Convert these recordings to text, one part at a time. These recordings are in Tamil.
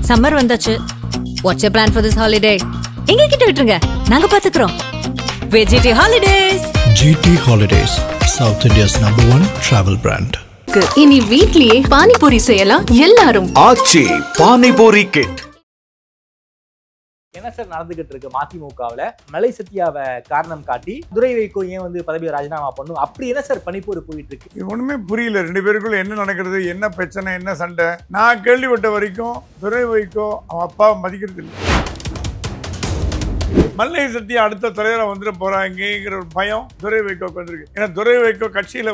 சம்மர் வந்தாச்சு. What's your plan for this holiday? எங்க கிட்ட விட்டுருங்க, நாங்க பாத்துக்கிறோம். GT Holidays. GT Holidays, South India's #1 travel brand. இனி வீட்லயே பானிபூரி செய்யலாம் எல்லாரும். ஆச்சி பானிபூரி கிட். என்ன சார் நடந்துகிட்டு இருக்கு மதிமுகவுல? மலை சத்யாவை காரணம் காட்டி துரை வைகோ ஏன் பதவியை ராஜினாமா பண்ணும்? அப்படி என்ன சார் பனிப்போர் போயிட்டு இருக்கு? ஒண்ணுமே புரியல. ரெண்டு பேருக்குள்ள என்ன நடக்கிறது, என்ன பிரச்சனை, என்ன சண்டை? நான் கேள்விப்பட்ட வரைக்கும் துரை வைகோ அவன் அப்பா மதிக்கிறது இல்லை. மல்லை சத்யா அடுத்த தலைவரா வந்துட போறாங்கிற ஒரு பயம் துரை வைகோக்கு வந்திருக்கு. ஏன்னா துரை வைகோ கட்சியில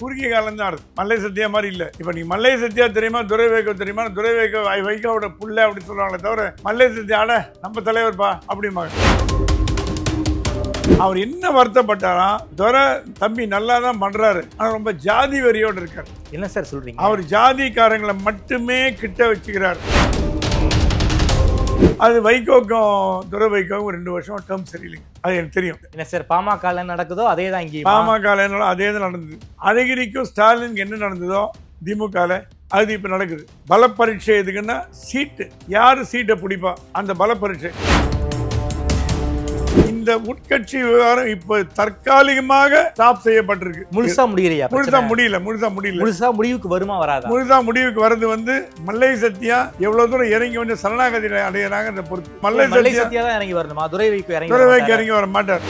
குறுகிய காலம் தான் இருக்கு. மல்லை சத்யா மாதிரி இல்ல. இப்ப நீ மல்லை சத்யா தெரியுமா, துரை வைகோ தெரியுமா? துரை வைகோ வைகோவோட புள்ள அப்படி சொல்றாங்களே தவிர மல்லை சத்யா நம்ம தலைவர்பா அப்படிமாங்க. அவர் என்ன வருத்தப்பட்டாரா, துரை தம்பி நல்லா தான் பண்றாரு, ஆனா ரொம்ப ஜாதி வெறியோடு இருக்காரு. என்ன சார் சொல்றீங்க? அவர் ஜாதிக்காரங்களை மட்டுமே கிட்ட வச்சுக்கிறார். அது வைகோக்கும் துரை வைகோக்கும் 2 வருஷம் டேர்ம் சரியில்லைங்க. அது எனக்கு தெரியும். என்ன சார் பாமக நடக்குதோ அதே தான் இங்கே பாமக அதே தான் நடந்தது. அழகிரிக்கும் ஸ்டாலினுக்கு என்ன நடந்ததோ திமுக அது இப்ப நடக்குது. பல பரீட்சை எதுக்குன்னா சீட்டு, யாரு சீட்டை பிடிப்பா அந்த பல பரீட்சை. இந்த உட்கட்சி விவகாரம் இப்ப தற்காலிகமாக ஸ்டாப் செய்யப்பட்டிருக்கு. முழுசா முடியலையா? முழுசா முடியல. முழுசா முடிவுக்கு வருமா வராதா? முழுசா முடிவுக்கு வருது மல்லை சத்யா எவ்வளவு தூரம் இறங்கி சரணாகதி அடையிறாங்க பொறுத்து. மல்லை சத்யா தான் இறங்கி வரணுமா? துரை வைகோ இறங்கி வர மாட்டார்.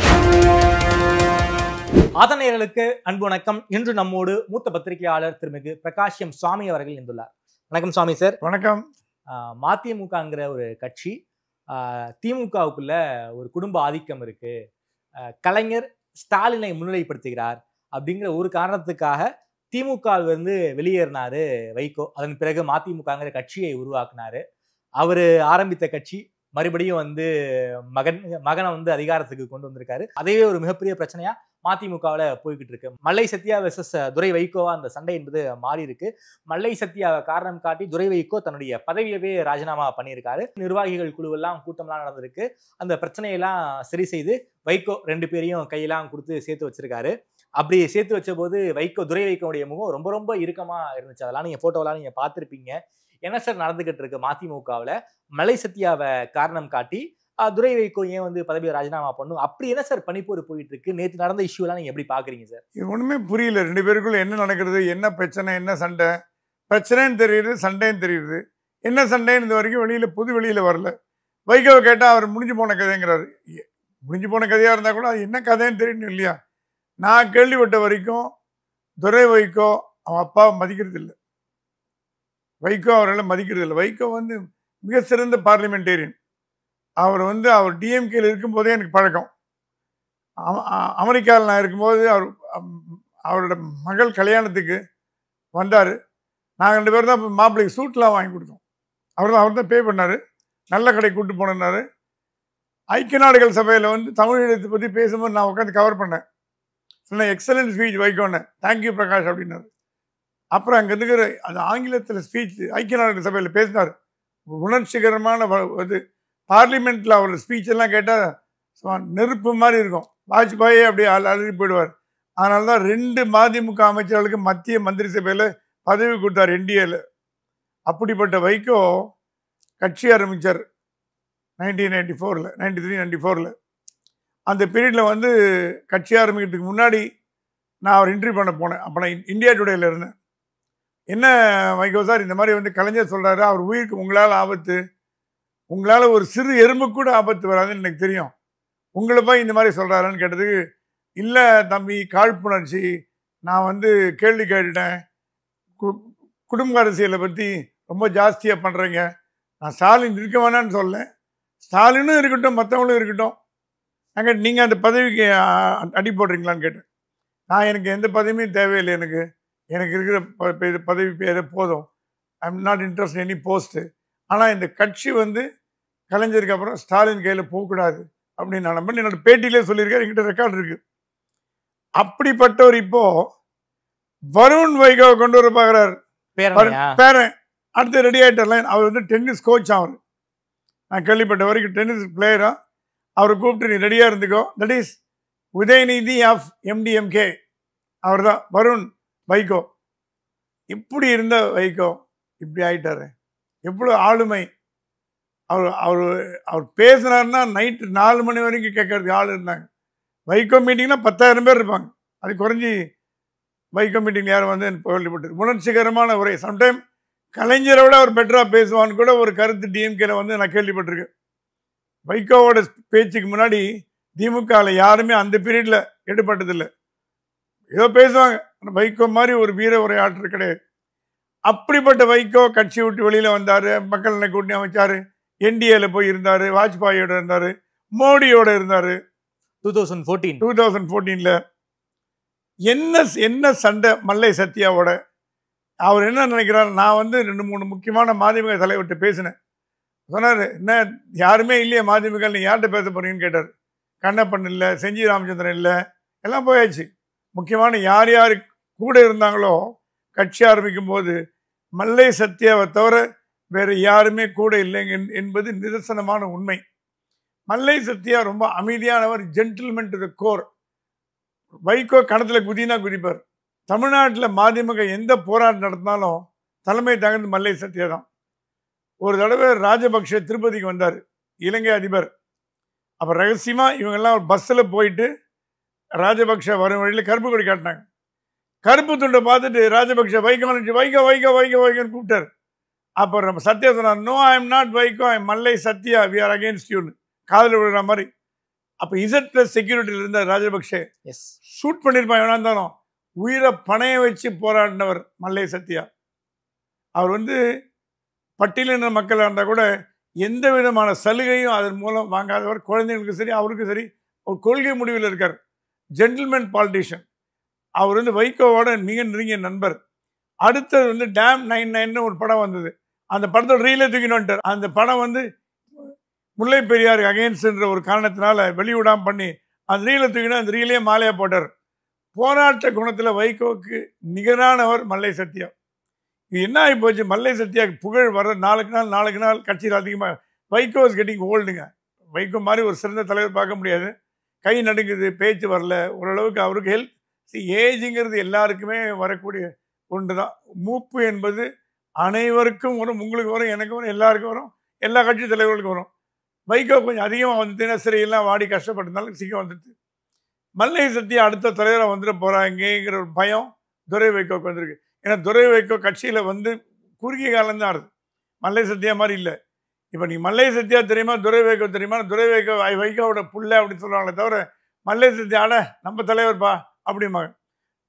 ஆதனையர்களுக்கு அன்பு வணக்கம். இன்று நம்மோடு மூத்த பத்திரிகையாளர் திருமிகு பிரகாஷ் எம் சுவாமி அவர்கள் இருந்துள்ளார். வணக்கம் சுவாமி சார். வணக்கம். மதிமுகங்கிற ஒரு கட்சி, திமுகவுக்குள்ள ஒரு குடும்ப ஆதிக்கம் இருக்கு, கலைஞர் ஸ்டாலினை முன்னிலைப்படுத்துகிறார் அப்படிங்கிற ஒரு காரணத்துக்காக திமுக வெளியேறினாரு வைகோ. அதன் பிறகு மதிமுகங்கிற கட்சியை உருவாக்குனாரு. அவரு ஆரம்பித்த கட்சி மறுபடியும் மகனை அதிகாரத்துக்கு கொண்டு வந்திருக்காரு. அதுவே ஒரு மிகப்பெரிய பிரச்சனையா மதிமுகவுல போய்கிட்டு இருக்கு. மல்லை சத்யா வெர்சஸ் துரை வைகோவா அந்த சண்டை என்பது மாறி இருக்கு. மல்லை சத்யாவை காரணம் காட்டி துரை வைகோ தன்னுடைய பதவியவே ராஜினாமா பண்ணியிருக்காரு. நிர்வாகிகள் குழுவெல்லாம் கூட்டம்லாம் நடந்திருக்கு. அந்த பிரச்சனையெல்லாம் சரி செய்து வைகோ 2 பேரையும் கையெல்லாம் கொடுத்து சேர்த்து வச்சிருக்காரு. அப்படி சேர்த்து வச்ச போது துரை வைகோடைய முகம் ரொம்ப ரொம்ப இறுக்கமா இருந்துச்சு. அதெல்லாம் நீங்க போட்டோலாம் நீங்க பார்த்திருப்பீங்க. என்ன சார் நடந்துகிட்டு இருக்கு மதிமுகவுல? மலை சத்யாவை காரணம் காட்டி துரை வைகோ ஏன் பதவியை ராஜினாமா பண்ணும்? அப்படி என்ன சார் பனிப்போர் போயிட்டு இருக்கு? நேற்று நடந்த இஷ்யூ எல்லாம் நீங்க எப்படி பாக்குறீங்க சார்? ஒண்ணுமே புரியல. ரெண்டு பேருக்குள்ள என்ன நடக்கிறது, என்ன பிரச்சனை, என்ன சண்டை? பிரச்சனைன்னு தெரியுது, சண்டைன்னு தெரியுது. என்ன சண்டைன்னு இந்த வரைக்கும் வெளியில வரல. வைகோவை கேட்டா அவர் முடிஞ்சு போன கதைங்கிறாரு. முடிஞ்சு போன கதையா இருந்தா கூட அது என்ன கதைன்னு தெரியணும் இல்லையா? நான் கேள்விப்பட்ட வரைக்கும் துரை வைகோ அவன் அப்பா மதிக்கிறது இல்லை. வைகோ அவரெல்லாம் மதிக்கிறது இல்லை. வைகோ மிக சிறந்த பார்லிமெண்டேரியன். அவர் அவர் டிஎம்கேல இருக்கும்போதே எனக்கு பழக்கம். அமெரிக்காவில் நான் இருக்கும்போது அவரோட மகள் கல்யாணத்துக்கு வந்தார். நாங்கள் 2 பேரும் தான் மாப்பிள்ளைக்கு சூட்லாம் வாங்கி கொடுத்தோம். அவர் தான் பே பண்ணார். நல்ல கடை கூப்பிட்டு போனார். ஐக்கிய நாடுகள் சபையில் தமிழீழத்தை பற்றி பேசும்போது நான் உட்காந்து கவர் பண்ணேன். சொன்னேன் எக்ஸலன்ட் ஸ்பீச் வைகோன்னு, தேங்க்யூ பிரகாஷ் அப்படின்னாரு. அப்புறம் அங்கே இருக்கிற அந்த ஆங்கிலத்தில் ஸ்பீச் ஐக்கிய நாடுகள் சபையில் பேசினார். உணர்ச்சிகரமான பார்லிமெண்ட்ல அவர் ஸ்பீச் எல்லாம் கேட்டால் நெருப்பு மாதிரி இருக்கும். வாஜ்பாயே அப்படியே அழுதி போயிடுவார். அதனால தான் 2 மதிமுக அமைச்சர்களுக்கு மத்திய மந்திரி சபையில் பதவி கொடுத்தார் என்டிஏல. அப்படிப்பட்ட வைகோ கட்சி ஆரம்பித்தார் 1994 93-94. அந்த பீரியடில் கட்சி ஆரம்பிக்கிறதுக்கு முன்னாடி நான் அவர் இன்டர்வியூ பண்ண போனேன். அப்போ நான் இந்தியா டுடேல இருந்தேன். என்ன வைகோ சார் இந்த மாதிரி கலைஞர் சொல்கிறாரு, அவர் உயிருக்கு உங்களால் ஆபத்து, உங்களால் ஒரு சிறு எறும்பு கூட ஆபத்து வராதுன்னு எனக்கு தெரியும், உங்களை போய் இந்த மாதிரி சொல்கிறாருன்னு கேட்டதுக்கு, இல்லை தம்பி காழ்ப்புணர்ச்சி, நான் கேள்வி கேட்டுட்டேன், குடும்ப அரசியலை பற்றி ரொம்ப ஜாஸ்தியாக பண்ணுறீங்க, நான் ஸ்டாலின் இருக்க வேணான்னு சொல்லேன், ஸ்டாலினும் இருக்கட்டும் மற்றவங்களும் இருக்கட்டும், நாங்கள் நீங்கள் அந்த பதவிக்கு அடி போடுறீங்களான்னு கேட்டேன். எனக்கு எந்த பதவியும் தேவையில்லை, எனக்கு இருக்கிற பதவி பேர் போதும், ஐ am not interest any post, ஆனால் இந்த கட்சி கலைஞருக்கு அப்புறம் ஸ்டாலின் கையில் போகக்கூடாது அப்படின்னு நான் நம்பி என்னோட பேட்டியிலே சொல்லியிருக்காரு. என்கிட்ட ரெக்கார்டு இருக்கு. அப்படிப்பட்டவர் இப்போ வருண் வைகோவை கொண்டு வர பார்க்குறாரு. பேரன் அடுத்து ரெடி ஆகிட்டார். அவர் டென்னிஸ் கோச். அவர் நான் கேள்விப்பட்ட வரைக்கும் டென்னிஸ் பிளேயரா. அவரை கூப்பிட்டு நீ ரெடியாக இருந்துக்கோ, that is Udhayanidhi of MDMK. அவர் தான் வருண் வைகோ. இப்படி இருந்த வைகோ இப்படி ஆயிட்டாரு. எவ்வளோ ஆளுமை, அவர் பேசுனாருன்னா நைட்டு 4 மணி வரைக்கும் கேட்கறதுக்கு ஆள் இருந்தாங்க. வைகோ மீட்டிங்னா 10,000 பேர் இருப்பாங்க. அது குறைஞ்சி வைகோ மீட்டிங் யாரும் வந்து கேள்விப்பட்டு உணர்ச்சிகரமான உரை. சம்டைம் கலைஞரை விட அவர் பெட்டராக பேசுவான்னு கூட ஒரு கருத்து டிஎம்கேல வந்து நான் கேள்விப்பட்டிருக்கேன். வைகோவோட பேச்சுக்கு முன்னாடி திமுகவில் யாருமே அந்த பீரியடில் எடுபட்டதில்லை. ஏதோ பேசுவாங்க, வைகோ மாதிரி ஒரு வீர உரையாற்றல் கிடையாது. அப்படிப்பட்ட வைகோ கட்சி விட்டு வெளியில் வந்தார், மக்கள் நல கூட்டணி அமைச்சார், என்டிஏல போய் இருந்தார், வாஜ்பாயோட இருந்தார், மோடியோட இருந்தார். 2014 என்ன சண்டை மல்லை சத்யாவோட. அவர் என்ன நினைக்கிறார், நான் வந்து 2-3 முக்கியமான மதிமுக தலைவர்கிட்ட பேசினேன். சொன்னார், என்ன யாருமே இல்லையே மதிமுக, நீ யார்கிட்ட பேச போறீங்கன்னு கேட்டார். கண்ணப்பன் இல்லை, செஞ்சி ராமச்சந்திரன் இல்லை, எல்லாம் போயாச்சு. முக்கியமான யார் யார் கூட இருந்தாங்களோ கட்சி ஆரம்பிக்கும் போது மல்லை சத்யாவை தவிர வேறு யாருமே கூட இல்லைங்க என்பது நிதர்சனமான உண்மை. மல்லை சத்யா ரொம்ப அமைதியானவர், gentleman to the core. Vaiko கணத்தில் குதினா குதிப்பார். தமிழ்நாட்டில் மதிமுக எந்த போராட்டம் நடத்தினாலும் தலைமை தாங்கிறது மல்லை சத்யா தான். ஒரு தடவை ராஜபக்ஷ திருப்பதிக்கு வந்தார், இலங்கை அதிபர். அப்போ ரகசியமாக இவங்கெல்லாம் ஒரு பஸ்ஸில் போயிட்டு ராஜபக்ஷ வரும் வழியில் கருப்பு கொடி காட்டினாங்க. கருப்பு துண்டை பார்த்துட்டு ராஜபக்ஷ வைகோ வைகோ வைகோ வைகோ வைகோன்னு கூப்பிட்டார். அப்போ நம்ம சத்யா சொன்னார், no I am not Vaiko, I am Mallai Sathya, we are against யூன்னு காதில் விடுற மாதிரி. அப்போ Z+ செக்யூரிட்டியில் இருந்தார் ராஜபக்ஷே. ஷூட் பண்ணியிருப்பான் எவனா இருந்தாலும். உயிரை பணைய வச்சு போராடினவர் மல்லை சத்யா. அவர் வந்து பட்டியலின மக்களாக இருந்தால் கூட எந்த விதமான சலுகையும் அதன் மூலம் வாங்காதவர். குழந்தைங்களுக்கு சரி, அவருக்கு சரி, ஒரு கொள்கை முடிவில் இருக்கார். Gentleman politician. அவர் வந்து வைகோவோட மிக நெருங்கிய நண்பர். அடுத்தது வந்து டேம் 99 ஒரு படம் வந்தது. அந்த படத்தோட ரீலே தூக்கினோன்ட்டு அந்த படம் வந்து முல்லை பெரியார் அகேன்ஸ்ட்ன்ற ஒரு காரணத்தினால வெளியிடாமல் பண்ணி அந்த ரீலை தூக்கினா அந்த ரீலே மாலையா போட்டார். போராட்ட குணத்தில் வைகோவுக்கு நிகரானவர் மல்லை சத்யா. இது என்ன ஆகி போச்சு, மல்லை சத்யாவுக்கு புகழ் வர நாளுக்கு நாள் கட்சியில் அதிகமாக. வைகோ இஸ் கெட்டிங் ஓல்டுங்க. வைகோ மாதிரி ஒரு சிறந்த தலைவர் பார்க்க முடியாது. கை நடுங்குது, பேச்சு வரல, ஓரளவுக்கு அவருக்கு ஹெல்த். ஏஜுங்கிறது எல்லாருக்குமே வரக்கூடிய ஒன்று தான். மூப்பு என்பது அனைவருக்கும் வரும், உங்களுக்கு வரும், எனக்கு வரும், எல்லாருக்கும் வரும், எல்லா கட்சி தலைவர்களுக்கும் வரும். வைகோ கொஞ்சம் அதிகமாக வந்து தினசரியெல்லாம் வாடி கஷ்டப்பட்டதுனால சீக்கிரம் வந்துடுது. மல்லை சத்யா அடுத்த தலைவராக வந்துட போகிறாங்கிற ஒரு பயம் துரை வைகோக்கு வந்திருக்கு. ஏன்னா துரை வைகோ கட்சியில் வந்து குறுகிய காலம் தான் ஆடுது. மல்லை சத்யா மாதிரி இல்லை. இப்போ நீ மல்லை சத்யா தெரியுமா, துரை வைகோ தெரியுமா, துரை வைகோ வைகோவோட புள்ள அப்படின்னு சொல்லுவாங்களே தவிர மல்லை சத்யா ஆட நம்ம தலைவர்ப்பா அப்படிம்பாங்க.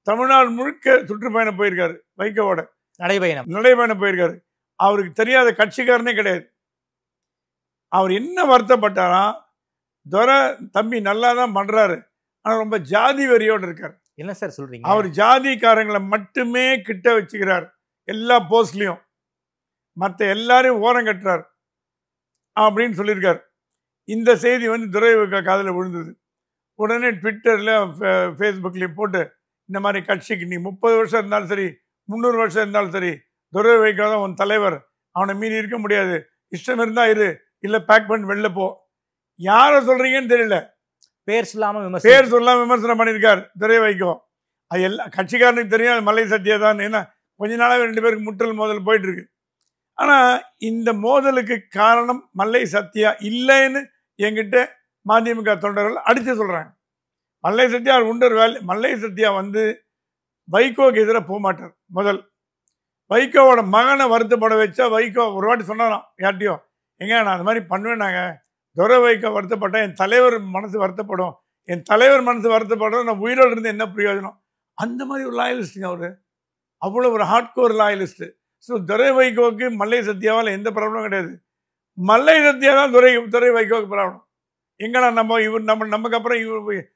தமிழ்நாடு முழுக்க சுற்றுப்பயணம் போயிருக்காரு வைகோவோட, நடைபயணம் போயிருக்காரு. அவருக்கு தெரியாத கட்சிக்காரனே கிடையாது. அவர் என்ன வருத்தப்பட்டாரா, துரை தம்பி நல்லா தான் பண்றாரு, ஆனால் ரொம்ப ஜாதி வெறியோடு இருக்கார். என்ன சார் சொல்றீங்க? அவர் ஜாதிக்காரங்களை மட்டுமே கிட்ட வச்சுக்கிறார் எல்லா போஸ்ட்லையும், மற்ற எல்லாரையும் ஓரம் கட்டுறார் அப்படின்னு சொல்லியிருக்கார். இந்த செய்தி வந்து துரை வைகோ காதில் விழுந்தது. உடனே ட்விட்டரில் ஃபேஸ்புக்லேயும் போட்டு இந்த மாதிரி கட்சிக்கு நீ 30 வருஷம் இருந்தாலும் சரி, 300 வருஷம் இருந்தாலும் சரி, துரை வைகோ தான் உன் தலைவர், அவனை மீறி இருக்க முடியாது, இஷ்டம் இருந்தா இரு, இல்லை பேக் பண்ணி வெளில போ. யாரை சொல்றீங்கன்னு தெரியல, பேர் சொல்லாம விமர்சனம் பண்ணியிருக்கார் துரை வைகோ. அது எல்லா கட்சிக்காரனுக்கு தெரியும் அது மல்லை சத்யா தான். ஏன்னா கொஞ்ச நாளாக 2 பேருக்கு முட்டல் மோதல் போயிட்டு இருக்கு. ஆனால் இந்த மோதலுக்கு காரணம் மல்லை சத்யா இல்லைன்னு என்கிட்ட மதிமுக தொண்டர்கள் அடித்து சொல்கிறாங்க. மல்லை சத்யா உண்டர் வேலை. மல்லை சத்யா வந்து வைகோக்கு எதிராக போக மாட்டார். முதல் வைகோவோட மகனை வருத்தப்பட வச்சா வைகோ ஒரு வாட்டி சொன்னாராம் யார்ட்டையோ, எங்க நான் அந்த மாதிரி பண்ணுவேன், நாங்கள் துரை வைகோ வருத்தப்பட்டேன், என் தலைவர் மனசு வருத்தப்படும், என் தலைவர் மனசு வருத்தப்படும், நான் உயிரோடு இருந்து என்ன பிரயோஜனம். அந்த மாதிரி ஒரு லாயலிஸ்ட்டுங்க அவர், அவ்வளோ ஒரு ஹார்ட்கோர் லாயலிஸ்ட்டு. ஸோ துரை வைகோவுக்கு மல்லை சத்யாவால் எந்த ப்ராப்ளமும் கிடையாது. மல்லை சத்யா தான் துரை வைகோவுக்கு ப்ராப்ளம். எங்கன்னா நமக்கு அப்புறம் இவர்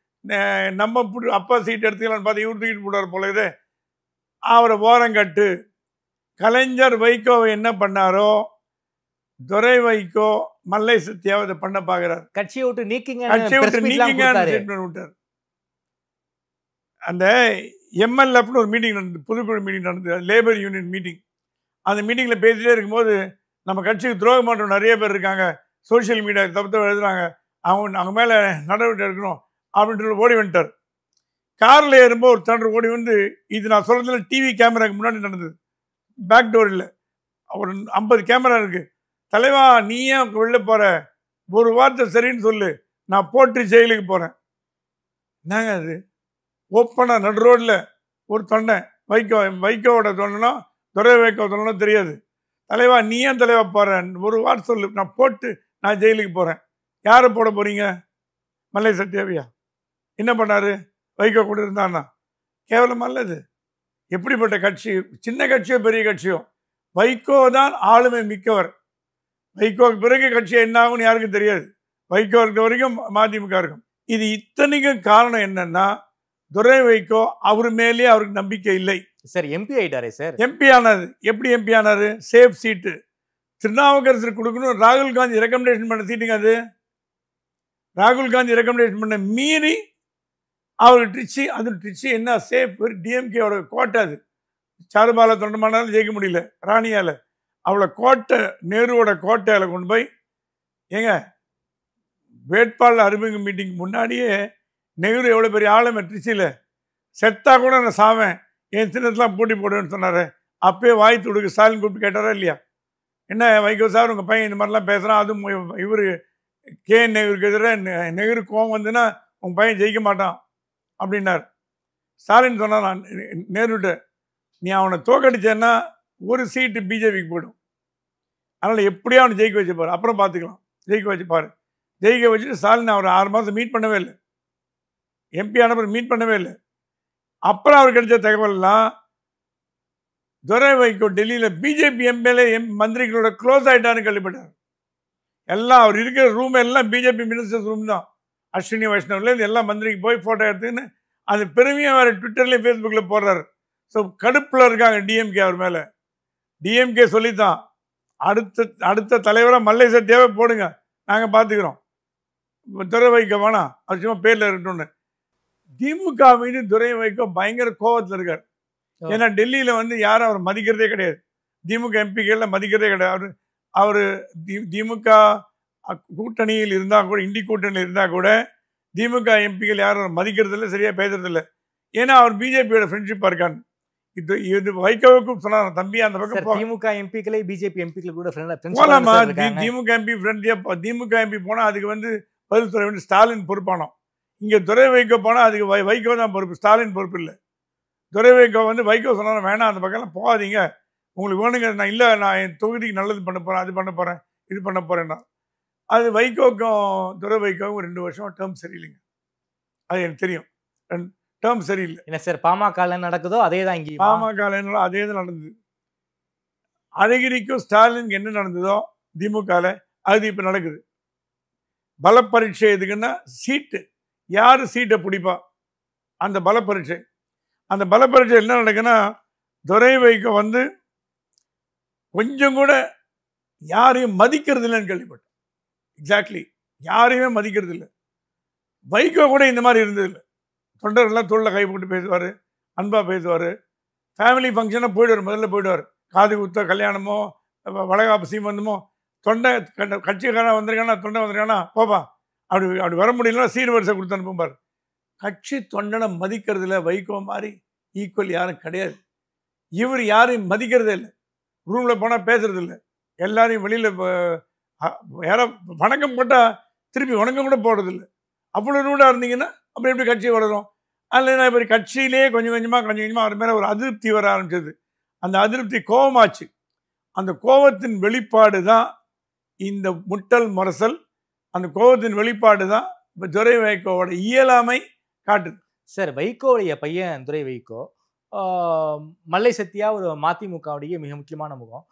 நம்ம அப்பா சீட் எடுத்துக்கலான்னு பார்த்து இவர் தூக்கிட்டு போடுவார் போல இது. அவரை ஓரங்கட்டு. கலைஞர் வைகோவை என்ன பண்ணாரோ துரை வைகோ மல்லை சத்யாவை இதை பண்ண பார்க்கிறார். கட்சியை விட்டு நீக்கிங்க விட்டார். அந்த MLFன்னு ஒரு மீட்டிங் நடந்தது, பொதுக்குழு மீட்டிங் நடந்தது, லேபர் யூனியன் மீட்டிங். அந்த மீட்டிங்கில் பேசிட்டே இருக்கும்போது நம்ம கட்சிக்கு துரோகம் பண்ணுற நிறைய பேர் இருக்காங்க, சோசியல் மீடியா தப்பு எழுதுறாங்க, அவங்க மேலே நடவடிக்கை எடுக்கணும் அப்படின்ட்டு ஓடி வந்துட்டார். காரில் ஏறும்போது ஒரு தண்டர் ஓடி வந்து, இது நான் சொல்கிறதுல டிவி கேமராக்கு முன்னாடி நடந்தது, பேக் டோர் இல்லை, ஒரு 50 கேமரா இருக்குது, தலைவா நீ ஏன் வெளில போற, ஒரு வார்த்தை சரின்னு சொல்லு, நான் போட்டு ஜெயிலுக்கு போறேன். என்னங்க அது? ஓப்பனா நடு ரோட்ல ஒரு தொண்டை, வைகோவோட தொண்டனோ துரை வைகோ தொண்டனோ தெரியாது. தலைவா நீ ஏன் தலைவா போற, ஒரு வார்த்தை சொல்லு, நான் போட்டு நான் ஜெயிலுக்கு போறேன். யாரை போட போறீங்க? மல்லை சத்யாவியா? என்ன பண்ணாரு? வைகோ கூட இருந்தான்னா கேவலம் அல்லது? எப்படிப்பட்ட கட்சி? சின்ன கட்சியோ பெரிய கட்சியோ, வைகோ தான் ஆளுமை மிக்கவர். வைகோக்கு பிறகு கட்சி என்ன ஆகும்னு யாருக்கும் தெரியாது. வைகோ இருக்க வரைக்கும் மதிமுக இருக்கும். இது இத்தனைக்கும் காரணம் என்னன்னா, துரை வைகோ அவர் மேலேயே அவருக்கு நம்பிக்கை இல்லை. சார் எம்பி ஆயிட்டாரே சார். எம்பி ஆனாரு. எப்படி எம்பி ஆனாரு? சேஃப் சீட்டு திருநாவுக்கரசர் கொடுக்கணும். ராகுல் காந்தி ரெக்கமெண்டேஷன் பண்ண சீட்டுங்க அது. ராகுல் காந்தி ரெக்கமெண்டேஷன் பண்ண மீறி அவர் ட்ரிச்சி, அது ட்ரிச்சி என்ன சேஃப், டிஎம்கேவோட கோட்டை அது. சாருபால தொண்டமானாலும் ஜெயிக்க முடியல ராணியால. அவளை கோட்டை, நேருவோட கோட்டையில கொண்டு போய், ஏங்க வேட்பாளர் அறிமுக மீட்டிங் முன்னாடியே நெஹ்ரு எவ்வளோ பெரிய ஆளுமை ட்ரிச்சியில், செத்தா கூட நான் சாவேன், என் சின்னத்தெலாம் போட்டி போடுவேன்னு சொன்னார். அப்பயே வாய் துடுக்கு ஸ்டாலின் கூப்பிட்டு கேட்டாரா இல்லையா? என்ன வைகோ சார் உங்கள் பையன் இந்த மாதிரிலாம் பேசுகிறான், அதுவும் இவர் கே நெஹ்ருக்கு எதிராக நெஹ்ரு கோவம் வந்துன்னா உங்கள் பையன் ஜெயிக்க மாட்டான் அப்படின்னார். ஸ்டாலின் சொன்னார், நான் நேருட்ட, நீ அவனை தோக்கடிச்சேன்னா ஒரு சீட்டு பிஜேபிக்கு போயிடும், அதனால் எப்படியோ அவனை ஜெயிக்க வச்சுப்பார், அப்புறம் பார்த்துக்கலாம், ஜெயிக்க வச்சுப்பார். ஜெயிக்க வச்சுட்டு ஸ்டாலின் அவர் 6 மாதம் மீட் பண்ணவே இல்லை. எம்பி ஆனவர் மீட் பண்ணவே இல்லை. அப்புறம் அவர் கிடைச்ச தகவல்லாம், துரை வைகோ டெல்லியில் பிஜேபி எம்எல்ஏ மந்திரிகளோட க்ளோஸ் ஆகிட்டான்னு கேள்விப்பட்டார். எல்லாம் அவர் இருக்கிற ரூம் எல்லாம் பிஜேபி மினிஸ்டர்ஸ் ரூம் தான். அஸ்வினி வைஷ்ணவ்லேருந்து எல்லா மந்திரிக்கு போய் ஃபோட்டோ எடுத்துன்னு அது பெருமையாக வேறு ட்விட்டர்லேயும் ஃபேஸ்புக்கில் போடுறாரு. ஸோ கடுப்பில் இருக்காங்க டிஎம்கே அவர் மேலே. டிஎம்கே சொல்லித்தான், அடுத்த தலைவராக மல்லை சத்யாவே போடுங்க, நாங்கள் பார்த்துக்கிறோம், துரை வைகோ வேணாம், அவர் சும்மா பேரில் இருக்கட்டும்னு. திமுக மீது துரை வைகோ பயங்கர கோபத்தில் இருக்கார். ஏன்னா டெல்லியில் வந்து யாரும் அவர் மதிக்கிறதே கிடையாது. திமுக எம்பிக்கெல்லாம் மதிக்கிறதே கிடையாது. அவர் திமுக கூட்டணியில் இருந்தால் கூட, இண்டி கூட்டணியில் இருந்தால் கூட திமுக எம்பிக்கள் யாரும் மதிக்கிறதில்ல, சரியாக பேசுறதில்ல. ஏன்னா அவர் பிஜேபியோட ஃப்ரெண்ட்ஷிப்பாக இருக்கான்னு. இது வைகோவுக்கும் சொன்னார், தம்பி அந்த பக்கம் திமுக எம்பிக்களை பிஜேபி எம்பிக்கள் கூட போலாமா? திமுக எம்பி ஃப்ரெண்ட்லியா, திமுக எம்பி போனால் அதுக்கு வந்து பதில் சொல்ல வேண்டிய ஸ்டாலின் பொறுப்பானோம். இங்கே துரை வைகோ போனால் அதுக்கு வைகோ தான் பொறுப்பு, ஸ்டாலின் பொறுப்பு இல்லை. துரை வைகோ வந்து வைகோ சொன்னாலும் வேணாம், அந்த பக்கம்லாம் போகாதீங்க, உங்களுக்கு வேணுங்க, நான் இல்லை, நான் என் தொகுதிக்கு நல்லது பண்ண போகிறேன், அது பண்ண போகிறேன், இது பண்ண போகிறேன்னா. அது வைகோக்கும் துரை வைகோவும் 2 வருஷம் டேர்ம் சரியில்லைங்க. அது எனக்கு தெரியும், டேர்ம் சரியில்லை. என்ன சார் பாமக நடக்குதோ அதே தான் இங்கே. பாமக அதே தான் நடந்தது. அழகிரிக்கும் ஸ்டாலினுக்கு என்ன நடந்ததோ திமுகவில் அது இப்போ நடக்குது. பல பரீட்சை எதுக்குன்னா சீட்டு, யார் சீட்டை பிடிப்பா அந்த பல பரீட்சை. அந்த பல பரீட்சை என்ன நடக்குன்னா, துரை வைகோ வந்து கொஞ்சம் கூட யாரையும் மதிக்கிறது இல்லைன்னு கேள்விப்பட்டேன். எக்ஸாக்ட்லி, யாரையுமே மதிக்கிறது இல்லை. வைகோ கூட இந்த மாதிரி இருந்ததில்லை. தொண்டர்கள்லாம் தோளில் கை போட்டு பேசுவார், அன்பாக பேசுவார். ஃபேமிலி ஃபங்க்ஷனாக போயிடுவார், முதல்ல போயிடுவார். காது குத்த கல்யாணமோ வளகாப்பு சீமந்தமோ, தொண்டை கட்சிக்காரன் வந்திருக்கானா, தொண்டை வந்திருக்கானா, போப்பா, அப்படி வர முடியலன்னா சீர் வரிசை கொடுத்து அனுப்பும்பார். கட்சி தொண்டனை மதிக்கிறதுல வைகோ மாதிரி ஈக்குவல் யாரும் கிடையாது. இவர் யாரையும் மதிக்கிறதே இல்லை. ரூமில் போனால் பேசுறது இல்லை, எல்லாரையும் வெளியில் யாரோ வணக்கம் போட்டால் திருப்பி வணக்கம் கூட போடுறதில்லை. அவ்வளோ ரூடாக இருந்தீங்கன்னா அப்புறம் எப்படி கட்சி வளரும்? அதில் நான் இப்போ கட்சியிலே கொஞ்சம் கொஞ்சமாக அவர் மேலே ஒரு அதிருப்தி வர ஆரம்பிச்சது. அந்த அதிருப்தி கோபமாச்சு. அந்த கோபத்தின் வெளிப்பாடு தான் இந்த முட்டல் முரசல். அந்த கோபத்தின் வெளிப்பாடு தான் இப்போ துரை வைகோவோட இயலாமை காட்டுது. சார் வைகோவுடைய பையன் துரை வைகோ, மல்லை சத்யா ஒரு மதிமுகவுடைய மிக முக்கியமான முகம்.